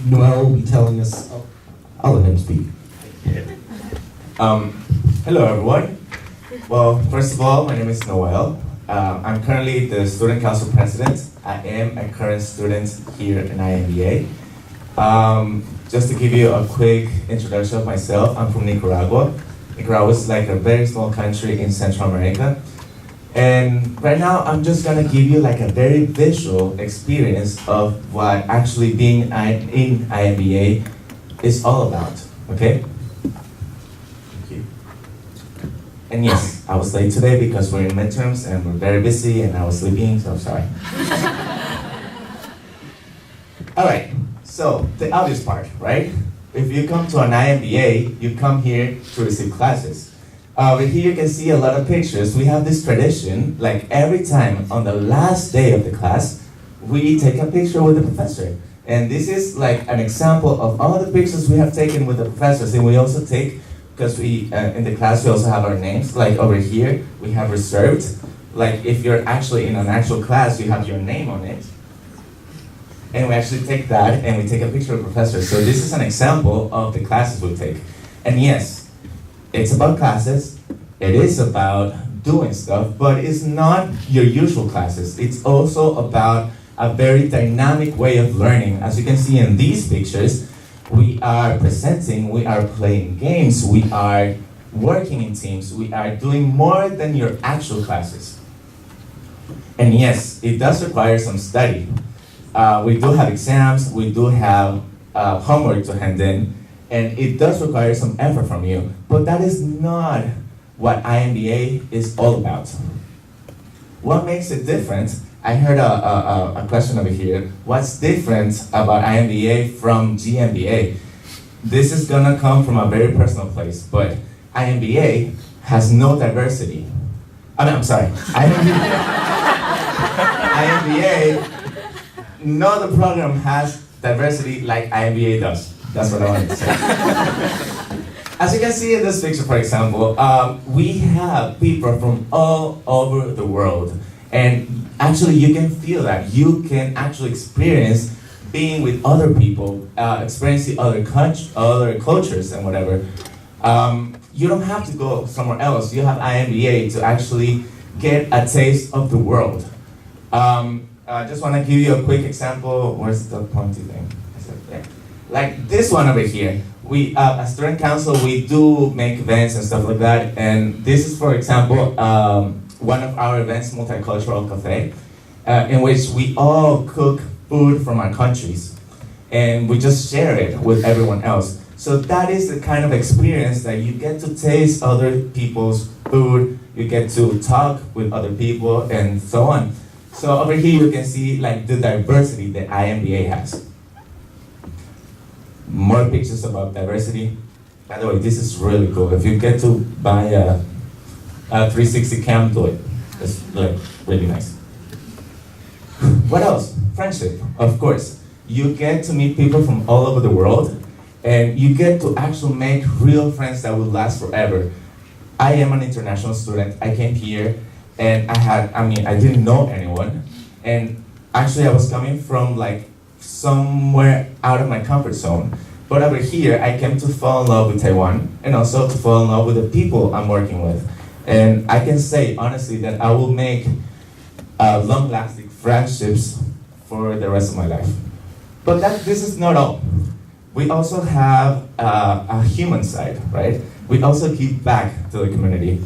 Noel will be telling us. I'll let him speak. Hello everyone. Well, first of all, my name is Noel. I'm currently the Student Council President. I am a current student here in IMBA. Just to give you a quick introduction of myself, I'm from Nicaragua. Nicaragua is like a very small country in Central America. And right now, I'm just gonna give you like a very visual experience of what actually being in IMBA is all about, okay? Thank you. And yes, I was late today because we're in midterms and we're very busy and I was sleeping, so I'm sorry. All right, so the obvious part, right? If you come to an IMBA, you come here to receive classes. Over here you can see a lot of pictures. We have this tradition, like every time on the last day of the class, we take a picture with the professor. And this is like an example of all the pictures we have taken with the professors. And we also take, because we, in the class we also have our names, like over here, we have reserved. Like if you're actually in an actual class, you have your name on it. And we actually take that and we take a picture of the professor. So this is an example of the classes we take. And yes, it's about classes, it is about doing stuff, but it's not your usual classes. It's also about a very dynamic way of learning. As you can see in these pictures, we are presenting, we are playing games, we are working in teams, we are doing more than your actual classes. And yes, it does require some study. We do have exams, we do have homework to hand in, and it does require some effort from you, but that is not what IMBA is all about. What makes it different? I heard a question over here. What's different about IMBA from GMBA? This is gonna come from a very personal place, but IMBA has no diversity. I'm sorry, IMBA, no other program has diversity like IMBA does. That's what I wanted to say. As you can see in this picture, for example, we have people from all over the world. And actually you can feel that. You can actually experience being with other people, experiencing other cultures and whatever. You don't have to go somewhere else. You have IMBA to actually get a taste of the world. I just want to give you a quick example. Where's the pointy thing? Is it there? Like this one over here. We, as student council, we do make events and stuff like that. And this is, for example, one of our events, Multicultural Cafe, in which we all cook food from our countries. And we just share it with everyone else. So that is the kind of experience that you get to taste other people's food, you get to talk with other people, and so on. So over here you can see like the diversity that IMBA has. More pictures about diversity. By the way, this is really cool. If you get to buy a 360 cam, do it. It's like really nice. What else? Friendship, of course. You get to meet people from all over the world, and you get to actually make real friends that will last forever. I am an international student. I came here, and I didn't know anyone, and actually I was coming from like somewhere out of my comfort zone. But over here, I came to fall in love with Taiwan and also to fall in love with the people I'm working with. And I can say honestly that I will make long-lasting friendships for the rest of my life. But this is not all. We also have a human side, right? We also give back to the community.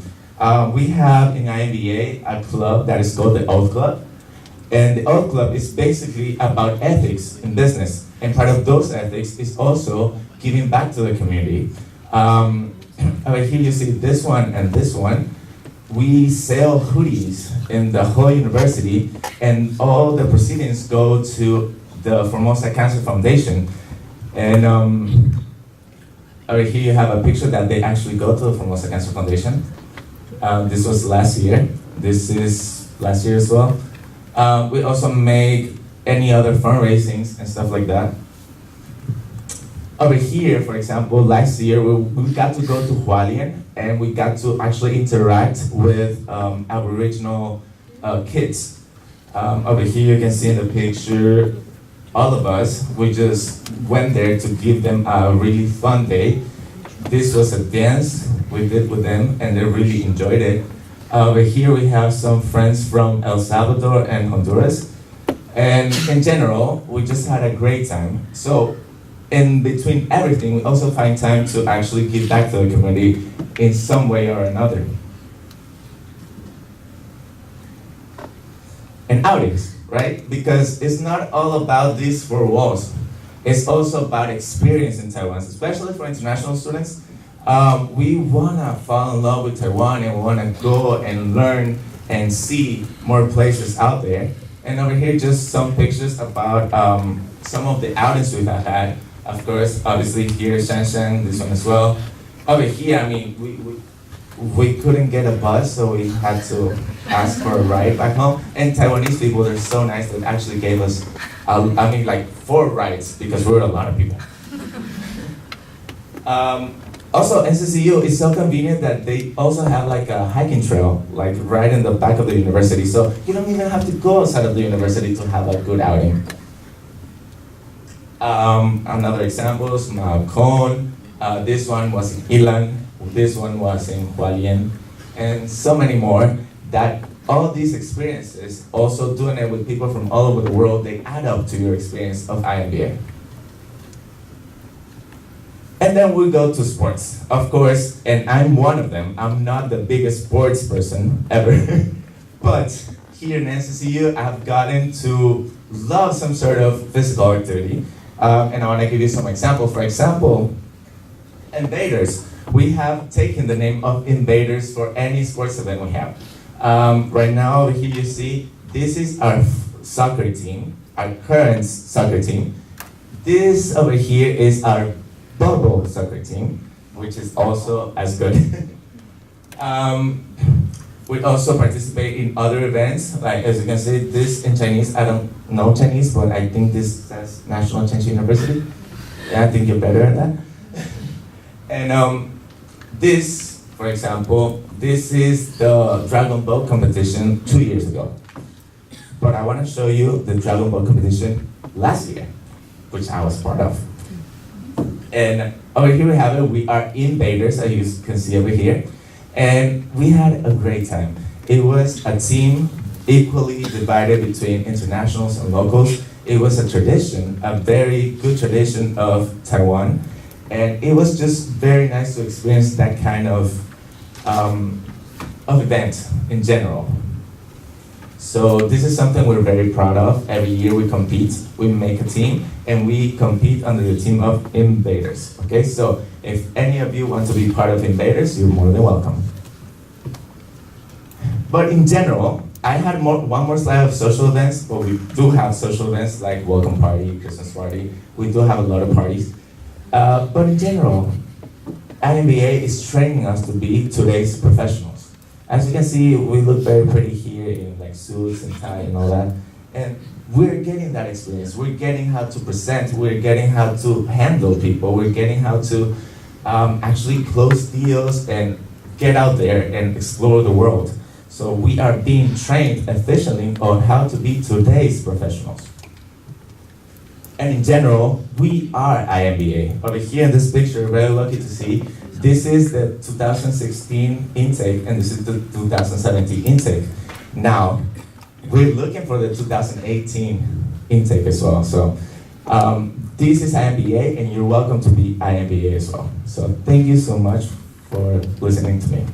We have in IMBA a club that is called the Oath Club. And the Oath Club is basically about ethics in business. And part of those ethics is also giving back to the community. Over here you see this one and this one. We sell hoodies in the whole university, and all the proceedings go to the Formosa Cancer Foundation. And over here you have a picture that they actually go to the Formosa Cancer Foundation. This was last year. This is last year as well. We also make any other fundraisings and stuff like that. Over here, for example, last year we got to go to Hualien and we got to actually interact with Aboriginal kids. Over here you can see in the picture all of us, we just went there to give them a really fun day. This was a dance we did with them, and they really enjoyed it. Over here we have some friends from El Salvador and Honduras. And in general, we just had a great time. So in between everything, we also find time to actually give back to the community in some way or another. And outings, right? Because it's not all about these four walls. It's also about experience in Taiwan, especially for international students. We wanna fall in love with Taiwan and we wanna go and learn and see more places out there. And over here, just some pictures about some of the outings we've had. Of course, obviously here, Shanshan, this one as well. Over here, I mean, we couldn't get a bus, so we had to ask for a ride back home. And Taiwanese people, they're so nice that actually gave us, like 4 rides because we were a lot of people. Also, NCCU is so convenient that they also have like a hiking trail, like right in the back of the university. So you don't even have to go outside of the university to have a good outing. Another example is Maocon. This one was in Ilan. This one was in Hualien. And so many more that all these experiences, also doing it with people from all over the world, they add up to your experience of IMBA. And then we go to sports, of course, and I'm one of them. I'm not the biggest sports person ever, but here in NCCU, I've gotten to love some sort of physical activity, and I want to give you some examples. For example, Invaders. We have taken the name of Invaders for any sports event we have. Right now, over here you see, this is our soccer team, our current soccer team. This over here is our bubble soccer team, which is also as good. We also participate in other events, like as you can see, this in Chinese, I don't know Chinese, but I think this says National Chinese University. Yeah, I think you're better at that. And this, for example, this is the Dragon Boat competition 2 years ago. But I want to show you the Dragon Boat competition last year, which I was part of. And over here we have it, we are Invaders, as you can see over here. And we had a great time. It was a team equally divided between internationals and locals. It was a tradition, a very good tradition of Taiwan. And it was just very nice to experience that kind of event in general. So this is something we're very proud of. Every year we compete, we make a team, and we compete under the team of Invaders. Okay, so if any of you want to be part of Invaders, you're more than welcome. But in general, I had one more slide of social events, but we do have social events like welcome party, Christmas party. We do have a lot of parties. But in general, IMBA is training us to be today's professionals. As you can see, we look very pretty here in like suits and tie and all that. And we're getting that experience. We're getting how to present. We're getting how to handle people. We're getting how to actually close deals and get out there and explore the world. So we are being trained efficiently on how to be today's professionals. And in general, we are IMBA. Over here in this picture, very lucky to see, this is the 2016 intake and this is the 2017 intake. Now, we're looking for the 2018 intake as well. So this is IMBA and you're welcome to be IMBA as well. So thank you so much for listening to me.